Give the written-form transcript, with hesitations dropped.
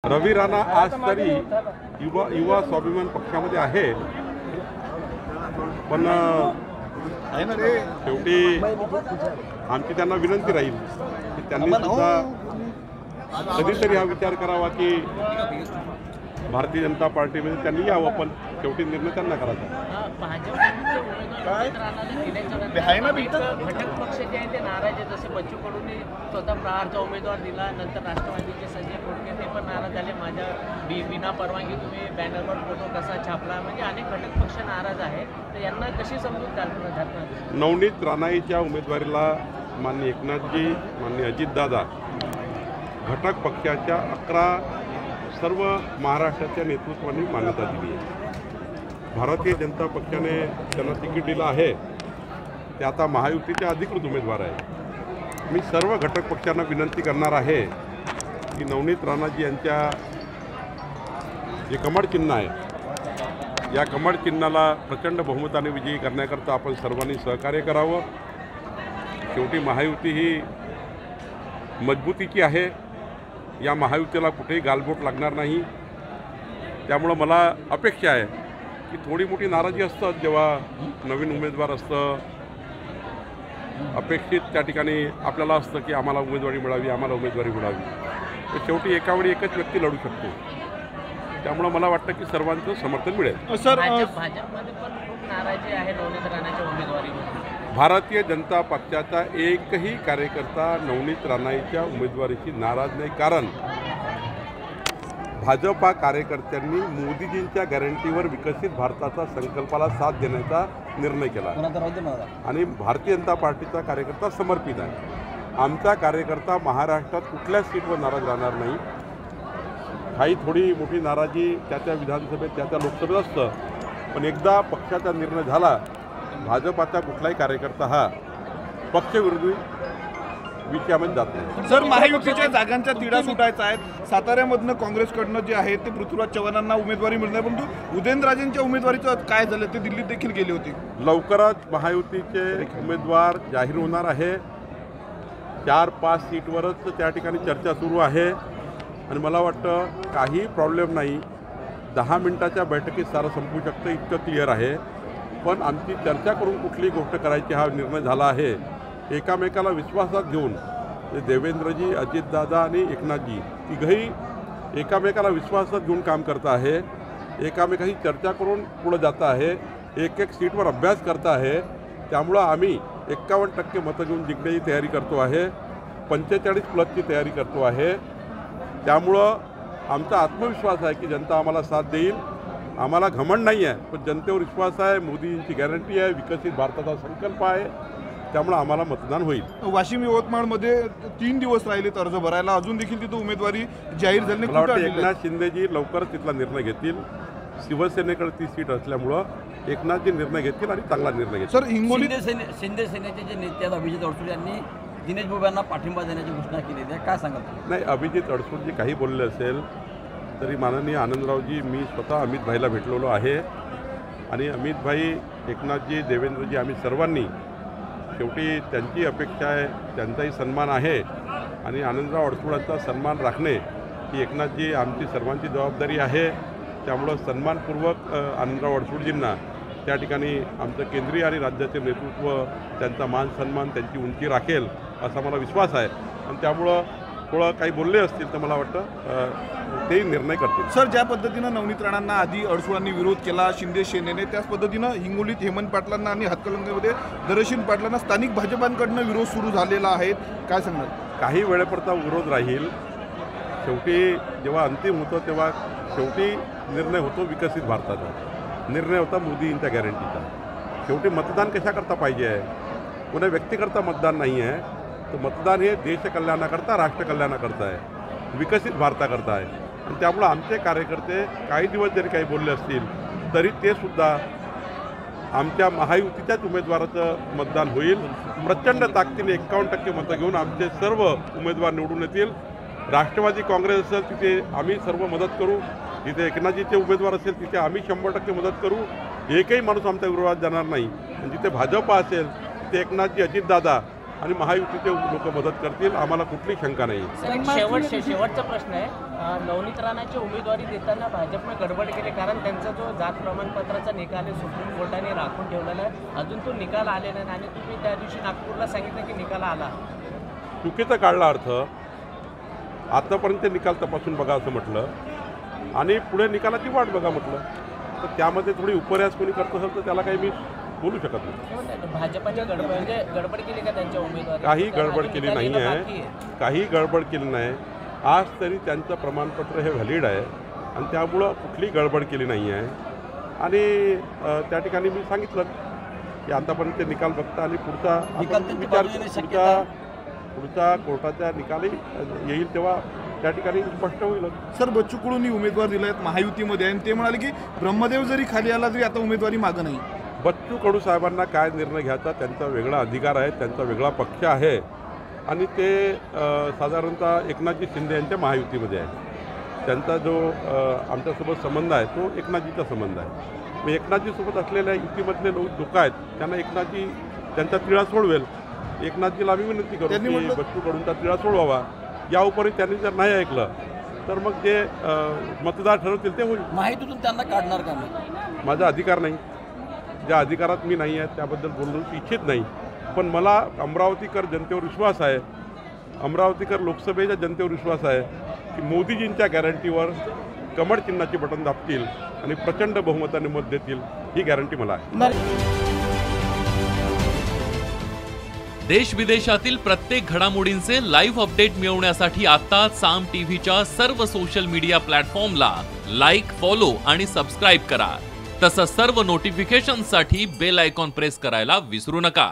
रवी राणा आज तरी युवा स्वाभिमान पक्षामध्ये आहे, पण शेवटी आमची त्यांना विनंती राहील की त्यांनी सुद्धा कधीतरी हा विचार करावा की भारतीय जनता पार्टीमध्ये त्यांनी यावं, पण शेवटी निर्णय त्यांना करायचा. घटक पक्ष जे आहे ते नाराज आहे. जसे बच्चू कडूंनी स्वतः प्रहारचा उमेदवार दिला, नंतर राष्ट्रवादीचे संजय खोडके ते पण नाराज झाले. माझ्या बिना परवानगी तुम्ही बॅनरवर फोटो कसा छापला, म्हणजे अनेक घटक पक्ष नाराज आहे. तर यांना कशी समजून घालणार? नवनीत राणाईच्या उमेदवारीला माननीय एकनाथजी, माननीय अजितदादा, घटक पक्षाच्या 11 सर्व महाराष्ट्राच्या नेतृत्वाने मान्यता दिली आहे. भारतीय जनता पक्षाने त्यांना तिकीट दिलं आहे. ते आता महायुतीचे अधिकृत उमेदवार आहे. मी सर्व घटक पक्षांना विनंती करणार आहे की नवनीत राणाजी यांच्या जे कमळ चिन्ह आहे, या कमळ चिन्हाला प्रचंड बहुमताने विजयी करण्याकरता आपण सर्वांनी सहकार्य करावं. शेवटी महायुती ही मजबूतीची आहे. या महायुतीला कुठेही गालबोट लागणार नाही. त्यामुळं मला अपेक्षा आहे की थोडी मोठी नाराजी असतात जेव्हा नवीन उमेदवार असतं. अपेक्षित त्या ठिकाणी आपल्याला असतं की आम्हाला उमेदवारी मिळावी, आम्हाला उमेदवारी मिळावी. तर शेवटी एकावेळी एकच व्यक्ती लढू शकतो. त्यामुळं मला वाटतं की सर्वांचं समर्थन मिळेल. सर, भाजपमध्ये पण खूप नाराजी आहे नवनीत राणाच्या उमेदवारीवर. भारतीय जनता पक्षाचा एकही कार्यकर्ता नवनीत राणाईच्या उमेदवारीची नाराज नाही. कारण भाजपा कार्यकर्त्यांनी मोदीजींच्या गॅरंटीवर विकसित भारताचा संकल्पाला साथ देण्याचा निर्णय केला आणि भारतीय जनता पार्टीचा कार्यकर्ता समर्पित आहे. आमचा कार्यकर्ता महाराष्ट्रात कुठल्याच सीटवर नाराज राहणार नाही. काही थोडी मोठी नाराजी त्या विधानसभेत त्या लोकसभेत असतं, पण एकदा पक्षाचा निर्णय झाला, भाजपाचा कुठलाही कार्यकर्ता हा पक्षविरोधी विषयामध्ये जात नाही. सर, महायुतीच्या जागांच्या तिढा सुटायचा आहे. साताऱ्यामधनं काँग्रेसकडनं जे आहे ते पृथ्वीराज चव्हाणांना उमेदवारी मिळणार, परंतु उदयनराजेंच्या उमेदवारीचं काय झालं ते दिल्लीत देखील गेले होते. लवकरच महायुतीचे उमेदवार जाहीर होणार आहे. 4-5 सीटवरच त्या ठिकाणी चर्चा सुरू आहे आणि मला वाटतं काही प्रॉब्लेम नाही. 10 मिनिटाच्या बैठकीत सारं संपू शकतं, इतकं क्लिअर आहे. पण आमची चर्चा करून कुठली गोष्ट करायची हा निर्णय झाला आहे. एकामेकाला विश्वासात घेऊन देवेंद्रजी, अजितदादा आणि एकनाथजी तिघही एकामेकाला विश्वासात घेऊन काम करत आहे. एकामेकाशी चर्चा करून पुढे जात आहे. एक सीटवर अभ्यास करत आहे. त्यामुळं आम्ही 51% मतं घेऊन जिंकण्याची तयारी करतो आहे. 45+ तयारी करतो आहे. त्यामुळं आमचा आत्मविश्वास आहे की जनता आम्हाला साथ देईल. आम्हाला घमंड नाही आहे, पण जनतेवर विश्वास आहे. मोदींची गॅरंटी आहे, विकसित भारताचा संकल्प आहे. त्यामुळे आम्हाला मतदान होईल. वाशिम यवतमाळमध्ये 3 दिवस राहिलेत अर्ज भरायला, अजून देखील तिथं उमेदवारी जाहीर झाली मला वाटतं एकनाथ शिंदेजी लवकरच तिथला निर्णय घेतील. शिवसेनेकडे ती सीट असल्यामुळं एकनाथजी निर्णय घेतील आणि चांगला निर्णय घेतील. सर, हिंगोली शिंदे सेनेचे जे नेते आहेत अभिजित अडसूळ यांनी दिनेश बाबू यांना पाठिंबा देण्याची घोषणा केली आहे, काय सांगाल? नाही, अभिजित अडसूळजी काही बोलले असेल तरी माननीय आनंदरावजी, मी स्वतः अमित भाईला भेटलेलो आहे आणि अमित भाई, एकनाथजी, देवेंद्रजी आम्ही सर्वांनी शेवटी त्यांची अपेक्षा आहे, त्यांचाही सन्मान आहे आणि आनंदराव अडसूळांचा सन्मान राखणे ही एकनाथजी आमची सर्वांची जबाबदारी आहे. त्यामुळं सन्मानपूर्वक आनंदराव अडसूळजींना त्या ठिकाणी आमचं केंद्रीय आणि राज्याचे नेतृत्व त्यांचा मान सन्मान, त्यांची उंची राखेल असा मला विश्वास आहे. आणि त्यामुळं थोडं काही बोलले असतील तर मला वाटतं ते निर्णय करतील. सर, ज्या पद्धतीनं नवनीत राणांना आधी अडसूळांनी विरोध केला शिंदे सेनेने, त्याच पद्धतीनं हिंगोलीत हेमंत पाटलांना आणि हातकणंगलेमध्ये दरशीन पाटलांना स्थानिक भाजपांकडनं विरोध सुरू झालेला आहे, काय सांगणार? काही वेळेपुरता विरोध राहील. शेवटी जेव्हा अंतिम होतं तेव्हा शेवटी निर्णय होतो विकसित भारताचा, निर्णय होता मोदींच्या गॅरंटीचा. शेवटी मतदान कशाकरता पाहिजे आहे? कोणा व्यक्तीकरता मतदान नाही आहे. तर मतदान हे देशकल्याणाकरता, राष्ट्रकल्याणाकरता आहे, विकसित भारताकरता आहे. आणि त्यामुळं आमचे कार्यकर्ते काही दिवस जरी काही बोलले असतील तरी ते सुद्धा आमच्या महायुतीच्याच उमेदवाराचं मतदान होईल. प्रचंड ताकदीने 51% मतं घेऊन आमचे सर्व उमेदवार निवडून येतील. राष्ट्रवादी काँग्रेस असेल तिथे आम्ही सर्व मदत करू, जिथे एकनाथजीचे उमेदवार असेल तिथे आम्ही 100% मदत करू. एकही माणूस आमच्या विरोधात जाणार नाही. आणि जिथे भाजपा असेल तिथे एकनाथजी, अजितदादा आणि महायुतीचे लोक मदत करतील, आम्हाला कुठली शंका नाही. सर, एक शेवटचा प्रश्न आहे. नवनीत राणाची उमेदवारी देताना भाजपने गडबड केली, कारण त्यांचा जो जात प्रमाणपत्राचा निकाल आहे सुप्रीम कोर्टाने राखून ठेवलेला आहे, अजून तो निकाल आलेला नाही आणि तुम्ही त्या दिवशी नागपूरला सांगितलं की निकाल आला. चुकीचा काढला अर्थ. आतापर्यंत निकाल तपासून बघा असं म्हटलं आणि पुढे निकालाची वाट बघा म्हटलं, तर त्यामध्ये थोडी उपऱ्यास कोणी करत असेल तर त्याला काही मी बोलू शकत नाही. भाजपने गडबड केली का त्यांच्या उमेदवारी? काही गडबड केली नाही आहे, काही गडबड केली नाही. आज तरी त्यांचं प्रमाणपत्र हे व्हॅलिड आहे आणि त्यामुळं कुठली गडबड केली नाही आहे. आणि त्या ठिकाणी मी सांगितलं की आतापर्यंत ते निकाल बघता आणि पुढचा विचार पुढचा कोर्टाचा निकालही येईल तेव्हा त्या ठिकाणी स्पष्ट होईल. सर, बच्चू कडूंनी उमेदवार दिले आहेत महायुतीमध्ये आणि ते म्हणाले की ब्रह्मदेव जरी खाली आला तरी आता उमेदवारी मागं नाही. बच्चू कडू साहेबांना काय निर्णय घ्यायचा त्यांचा वेगळा अधिकार आहे, त्यांचा वेगळा पक्ष आहे आणि ते साधारणतः एकनाथजी शिंदे यांच्या महायुतीमध्ये आहे. त्यांचा जो आमच्यासोबत संबंध आहे तो एकनाथजीचा संबंध आहे. मग एकनाथजीसोबत असलेल्या युतीमधले लोक आहेत त्यांना एकनाथजी त्यांचा तिळा सोडवेल. एकनाथजीला आम्ही विनंती करू की बच्चू कडूंचा तिळा सोडवावा. या उपरी त्यांनी जर नाही ऐकलं तर मग जे मतदार ठरवतील ते होईल. माहितीतून त्यांना काढणार का नाही? माझा अधिकार नाही, ज्या अधिकारात मी नाही आहे त्याबद्दल बोलू इच्छित नाही. पण मला अमरावतीकर जनतेवर विश्वास आहे, अमरावतीकर लोकसभेच्या जनतेवर विश्वास आहे की मोदीजींच्या गॅरंटीवर कमळ चिन्हाची बटन दाबतील आणि प्रचंड बहुमताने मत देतील, ही गॅरंटी मला आहे. देश विदेशातील प्रत्येक घडामोडींचे लाईव्ह अपडेट मिळवण्यासाठी आता साम टीव्हीच्या सर्व सोशल मीडिया प्लॅटफॉर्मला लाईक, फॉलो आणि सबस्क्राईब करा. तसंच सर्व नोटिफिकेशनसाठी बेल आयकॉन प्रेस करायला विसरू नका.